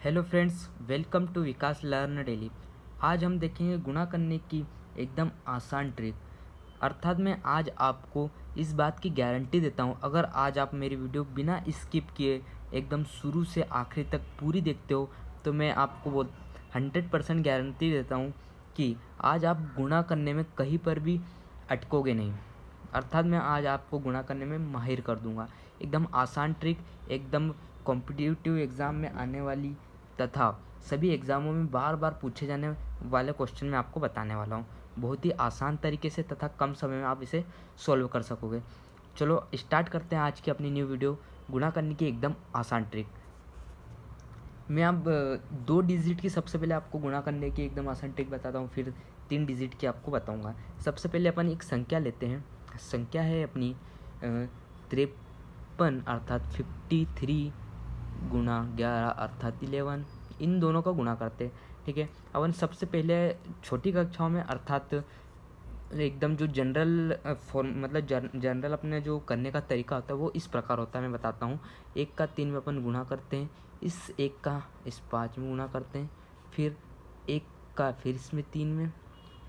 Hello friends, welcome to Vikas learn daily. आज हम देखेंगे गुणा करने की एकदम आसान ट्रिक। अर्थात मैं आज आपको इस बात की गारंटी देता हूँ, अगर आज आप मेरी वीडियो बिना स्किप किए एकदम शुरू से आखिरी तक पूरी देखते हो तो मैं आपको वो 100% गारंटी देता हूँ कि आज आप गुणा करने में कहीं पर भी अटकोगे नहीं। अर्थात मैं आज आपको गुणा करने में माहिर कर दूंगा। एकदम आसान ट्रिक, एकदम कॉम्पिटिटिव एग्ज़ाम में आने वाली तथा सभी एग्ज़ामों में बार बार पूछे जाने वाले क्वेश्चन मैं आपको बताने वाला हूँ। बहुत ही आसान तरीके से तथा कम समय में आप इसे सॉल्व कर सकोगे। चलो स्टार्ट करते हैं आज की अपनी न्यू वीडियो, गुणा करने की एकदम आसान ट्रिक। मैं अब 2 डिजिट की सबसे पहले आपको गुणा करने की एकदम आसान ट्रिक बताता हूँ, फिर 3 डिजिट की आपको बताऊँगा। सबसे पहले अपन एक संख्या लेते हैं। संख्या है अपनी 53 अर्थात 53 गुणा 11 अर्थात 11। इन दोनों का गुणा करते हैं, ठीक है। अपन सबसे पहले छोटी कक्षाओं में अर्थात एकदम जो जनरल फॉर्म मतलब जनरल अपने जो करने का तरीका होता है वो इस प्रकार होता है, मैं बताता हूँ। 1 का 3 में अपन गुणा करते हैं, इस 1 का इस 5 में गुणा करते हैं, फिर 1 का फिर इसमें 3 में,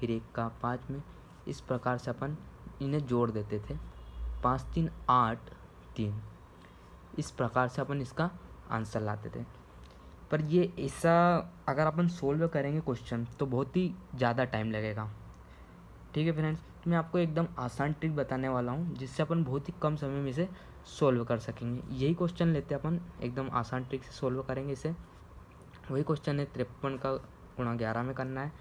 फिर 1 का 5 में। इस प्रकार से अपन इन्हें जोड़ देते थे। 5 3 8 3। इस प्रकार से अपन इसका आंसर लाते थे। पर ये ऐसा अगर अपन सोल्व करेंगे क्वेश्चन तो बहुत ही ज़्यादा टाइम लगेगा, ठीक है फ्रेंड्स। तो मैं आपको एकदम आसान ट्रिक बताने वाला हूँ जिससे अपन बहुत ही कम समय में इसे सोल्व कर सकेंगे। यही क्वेश्चन लेते हैं अपन, एकदम आसान ट्रिक से सोल्व करेंगे इसे। वही क्वेश्चन है 53 का गुणा 11 में करना है,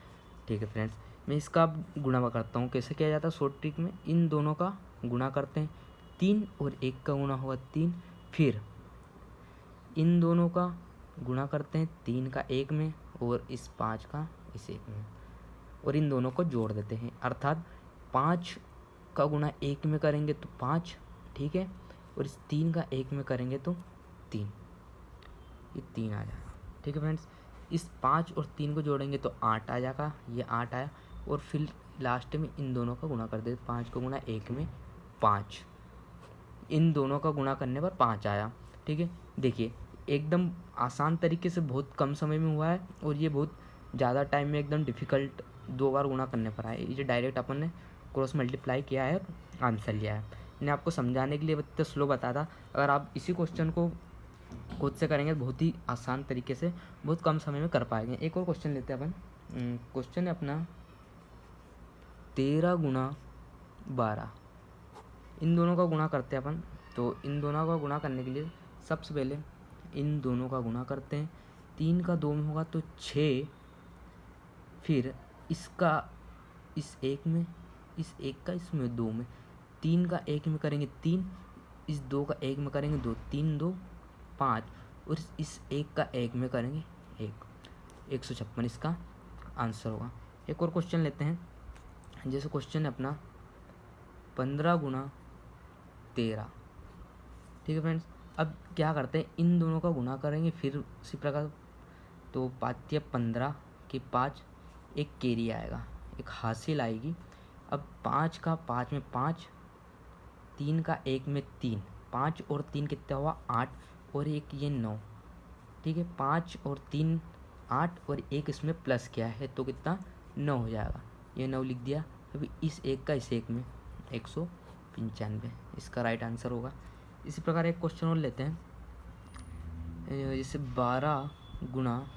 ठीक है फ्रेंड्स। मैं इसका अब गुणा करता हूँ। कैसे किया जाता है शॉर्ट ट्रिक में, इन दोनों का गुणा करते हैं, 3 और 1 का गुणा होगा 3, फिर इन दोनों का गुणा करते हैं, 3 का 1 में और इस 5 का इस 1 में, और इन दोनों को जोड़ देते हैं। अर्थात 5 का गुणा 1 में करेंगे तो 5, ठीक है, और इस 3 का 1 में करेंगे तो 3, ये 3 आ जाएगा, ठीक है फ्रेंड्स। इस 5 और 3 को जोड़ेंगे तो 8 आ जाएगा, ये 8 आया, और फिर लास्ट में इन दोनों का गुणा कर देते, 5 का गुणा 1 में 5, इन दोनों का गुणा करने पर 5 आया, ठीक है। देखिए एकदम आसान तरीके से बहुत कम समय में हुआ है, और ये बहुत ज़्यादा टाइम में एकदम डिफ़िकल्ट 2 बार गुणा करने पर आए। ये डायरेक्ट अपन ने क्रॉस मल्टीप्लाई किया है और आंसर लिया है। मैंने आपको समझाने के लिए इतना स्लो बताया था। अगर आप इसी क्वेश्चन को खुद से करेंगे बहुत ही आसान तरीके से बहुत कम समय में कर पाएंगे। एक और क्वेश्चन लेते हैं अपन। क्वेश्चन है अपना 13 गुणा 12। इन दोनों का गुणा करते हैं अपन। तो इन दोनों का गुणा करने के लिए सबसे पहले इन दोनों का गुणा करते हैं, 3 का 2 में होगा तो 6, फिर इसका इस 1 में, इस 1 का इसमें 2 में, 3 का 1 में करेंगे 3, इस 2 का 1 में करेंगे 2, 3 2 5, और इस 1 का 1 में करेंगे 1, 156 इसका आंसर होगा। एक और क्वेश्चन लेते हैं। जैसे क्वेश्चन है अपना 15 गुणा 13, ठीक है फ्रेंड्स। अब क्या करते हैं, इन दोनों का गुणा करेंगे, फिर उसी प्रकार तो 5 15 के 5, एक केरी आएगा, एक हासिल आएगी। अब 5 का 5 में 5, 3 का 1 में 3, 5 और 3 कितना हुआ 8, और एक ये 9, ठीक है। 5 और 3 8, और एक इसमें प्लस किया है तो कितना 9 हो जाएगा, ये 9 लिख दिया। अभी इस 1 का इस 1 में 195 इसका राइट आंसर होगा। इसी प्रकार एक क्वेश्चन और लेते हैं। जैसे 12 गुणा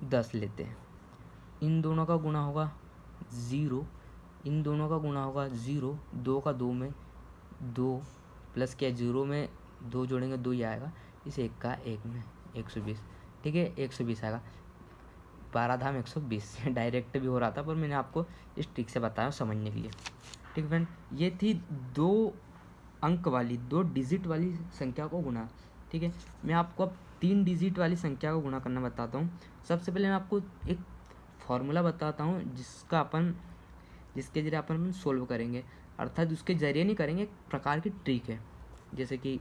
10 लेते हैं। इन दोनों का गुणा होगा 0, इन दोनों का गुणा होगा 0, 2 का 2 में 2, प्लस क्या 0 में 2 जोड़ेंगे 2 ही आएगा, इस 1 का 1 में 120, ठीक है, 120 आएगा। 12 धाम 120 डायरेक्ट भी हो रहा था पर मैंने आपको इस ट्रिक से बताया समझने के लिए, ठीक है फ्रेंड। ये थी 2 अंक वाली 2 डिजिट वाली संख्या को गुणा, ठीक है। मैं आपको अब 3 डिजिट वाली संख्या को गुणा करना बताता हूँ। सबसे पहले मैं आपको एक फॉर्मूला बताता हूँ जिसके जरिए अपन सोल्व करेंगे, अर्थात उसके जरिए नहीं करेंगे, एक प्रकार की ट्रिक है। जैसे कि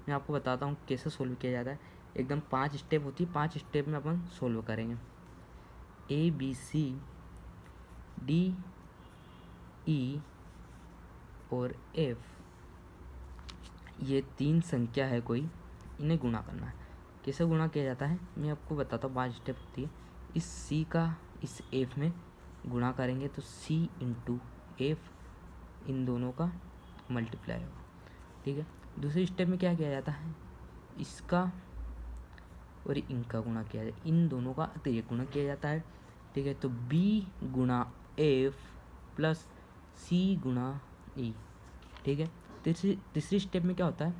मैं आपको बताता हूँ कैसे सोल्व किया जाता है। एकदम 5 स्टेप होती है, 5 स्टेप में अपन सोल्व करेंगे। ABCDE और F, ये 3 संख्या है कोई, इन्हें गुणा करना है। कैसे गुणा किया जाता है मैं आपको बताता हूँ। 5 स्टेप होती है। इस सी का इस एफ में गुणा करेंगे तो सी इंटू एफ, इन दोनों का मल्टीप्लाई होगा, ठीक है। दूसरे स्टेप में क्या किया जाता है, इसका और इनका गुणा किया जाए, इन दोनों का अतिरिक्त गुणा किया जाता है, ठीक है। तो बी गुणा एफ प्लस सी गुणा ई, ठीक है। तीसरी स्टेप में क्या होता है,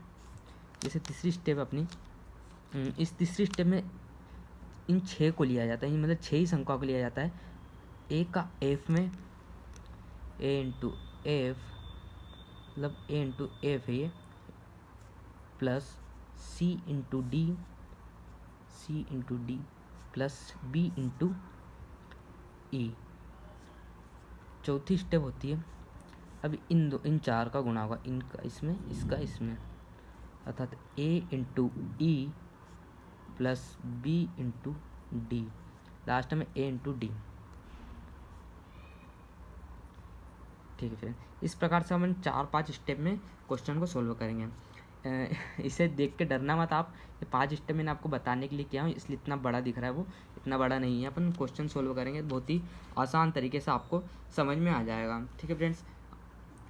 जैसे तीसरी स्टेप अपनी, इस तीसरी स्टेप में इन 6 को लिया जाता है, मतलब 6 ही संख्याओं को लिया जाता है। ए का एफ में ए इंटू एफ, मतलब ए इंटू एफ है ये, plus C into D, C into D plus B into E. चौथी स्टेप होती है, अब इन 4 का गुणा होगा, इनका इसमें, इसका इसमें, अर्थात A into E plus B into D, last में ए इंटू डी, ठीक है। फिर इस प्रकार से हम 4-5 स्टेप में क्वेश्चन को सोल्व करेंगे। इसे देख के डरना मत आप, ये 5 स्टेप मैंने आपको बताने के लिए किया हूँ, इसलिए इतना बड़ा दिख रहा है, वो इतना बड़ा नहीं है। अपन क्वेश्चन सोल्व करेंगे बहुत ही आसान तरीके से, आपको समझ में आ जाएगा, ठीक है फ्रेंड्स।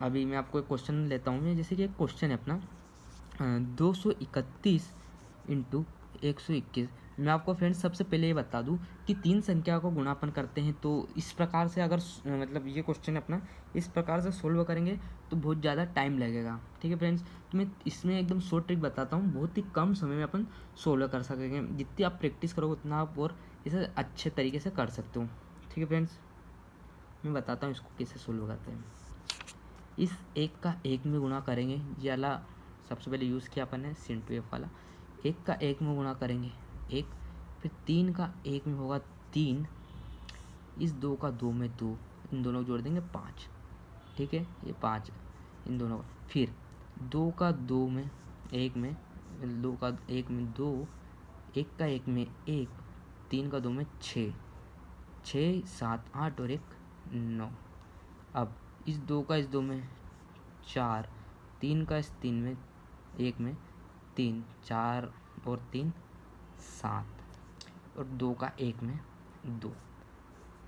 अभी मैं आपको एक क्वेश्चन लेता हूँ मैं, जैसे कि एक क्वेश्चन है अपना 231 इंटू 121। मैं आपको फ्रेंड्स सबसे पहले ये बता दूं कि 3 संख्या को गुणापन करते हैं तो इस प्रकार से, अगर मतलब ये क्वेश्चन अपना इस प्रकार से सोल्व करेंगे तो बहुत ज़्यादा टाइम लगेगा, ठीक है फ्रेंड्स। तो मैं इसमें एकदम शॉर्ट ट्रिक बताता हूँ, बहुत ही कम समय में अपन सोल्व कर सकेंगे। जितनी आप प्रैक्टिस करोगे उतना आप और इसे अच्छे तरीके से कर सकते हो, ठीक है फ्रेंड्स। मैं बताता हूँ इसको कैसे सोल्व करते हैं। इस 1 का 1 में गुणा करेंगे, ये वाला सबसे पहले यूज़ किया अपन ने sin टू एफ वाला। 1 का 1 में गुणा करेंगे 1, फिर 3 का 1 में होगा 3, इस 2 का 2 में 2, इन दोनों को जोड़ देंगे 5, ठीक है, ये 5 इन दोनों का। फिर 2 का 2 में 1 में, 2 का 1 में 2, 1 का 1 में 1, 3 का 2 में 6, 6 7 8 और 1 9। अब इस 2 का इस 2 में 4, 3 का इस 3 में 1 में 3, 4 और 3 7, और 2 का 1 में 2।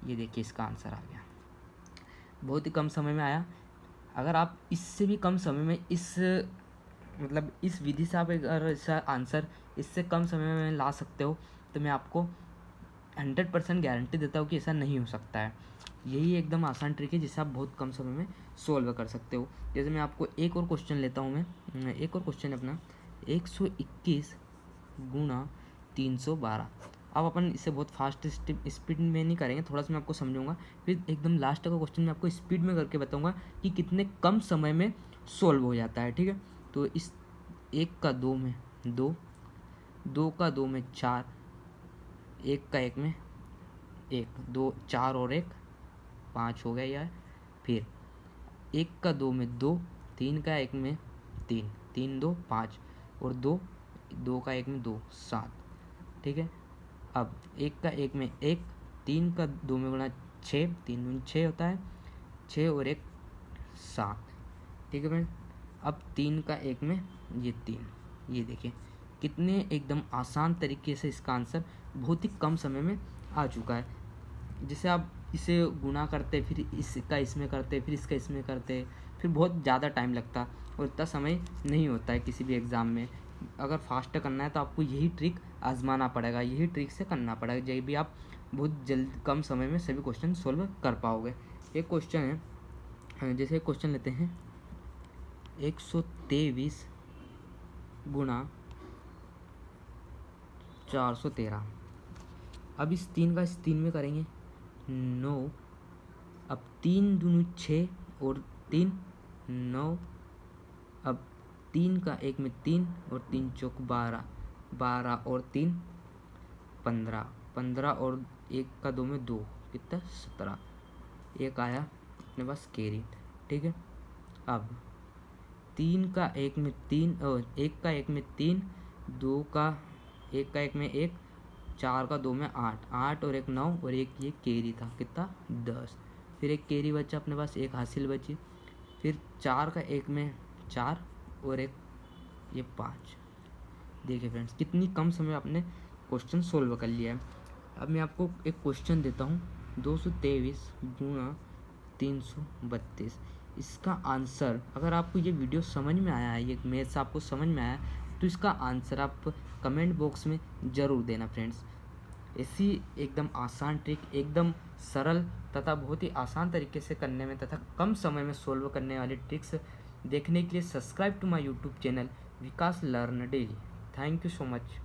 ये देखिए इसका आंसर आ गया, बहुत ही कम समय में आया। अगर आप इससे भी कम समय में मतलब इस विधि से आप अगर इसका आंसर इससे कम समय में ला सकते हो तो मैं आपको 100% गारंटी देता हूँ कि ऐसा नहीं हो सकता है। यही एकदम आसान ट्रिक है जिससे आप बहुत कम समय में सोल्व कर सकते हो। जैसे मैं आपको एक और क्वेश्चन लेता हूँ, मैं एक और क्वेश्चन अपना 121 गुणा 312। अब अपन इसे बहुत फास्ट स्पीड में नहीं करेंगे, थोड़ा सा मैं आपको समझाऊंगा, फिर एकदम लास्ट का क्वेश्चन मैं आपको स्पीड में करके बताऊंगा कि कितने कम समय में सोल्व हो जाता है, ठीक है। तो इस 1 का 2 में 2, 2 का 2 में 4, 1 का 1 में 1, 2 4 और 1 5 हो गया यार। फिर 1 का 2 में 2, 3 का 1 में 3, 3 2 5 और 2, 2 का 1 में 2 7, ठीक है। अब 1 का 1 में 1, 3 का 2 में गुणा 6, 3 दूनी 6 होता है, 6 और 1 7, ठीक है फ्रेंड। अब 3 का 1 में ये 3, ये देखिए कितने एकदम आसान तरीके से इसका आंसर बहुत ही कम समय में आ चुका है। जैसे आप इसे गुणा करते, फिर इसका इसमें करते, फिर इसका इसमें करते, फिर बहुत ज़्यादा टाइम लगता और इतना समय नहीं होता है किसी भी एग्ज़ाम में। अगर फास्ट करना है तो आपको यही ट्रिक आजमाना पड़ेगा, यही ट्रिक से करना पड़ेगा, जब भी आप बहुत जल्द कम समय में सभी क्वेश्चन सोल्व कर पाओगे। एक क्वेश्चन है, जैसे एक क्वेश्चन लेते हैं 123 गुणा 413। अब इस 3 का इस 3 में करेंगे 9, अब 3 दूनी 6 और 3 9, अब 3 का 1 में 3 और 3 चौक 12, 12 और 3 15, 15 और 1 का 2 में 2, कितना 17, एक आया अपने पास कैरी, ठीक है। अब 3 का 1 में 3 और 1 का 1 में 3, 2 का 1 का 1 में 1, 4 का 2 में 8, 8 और 1 9 और एक ये कैरी था, कितना 10। फिर एक कैरी बचा अपने पास, एक हासिल बची। फिर 4 का 1 में 4 और एक ये 5, देखिए फ्रेंड्स कितनी कम समय में आपने क्वेश्चन सोल्व कर लिया है। अब मैं आपको एक क्वेश्चन देता हूँ, 223 गुणा 332। इसका आंसर, अगर आपको ये वीडियो समझ में आया है, ये मैथ्स आपको समझ में आया है, तो इसका आंसर आप कमेंट बॉक्स में ज़रूर देना फ्रेंड्स। ऐसी एकदम आसान ट्रिक, एकदम सरल तथा बहुत ही आसान तरीके से करने में तथा कम समय में सोल्व करने वाली ट्रिक्स देखने के लिए subscribe to my YouTube channel Vikas learn daily. Thank you so much.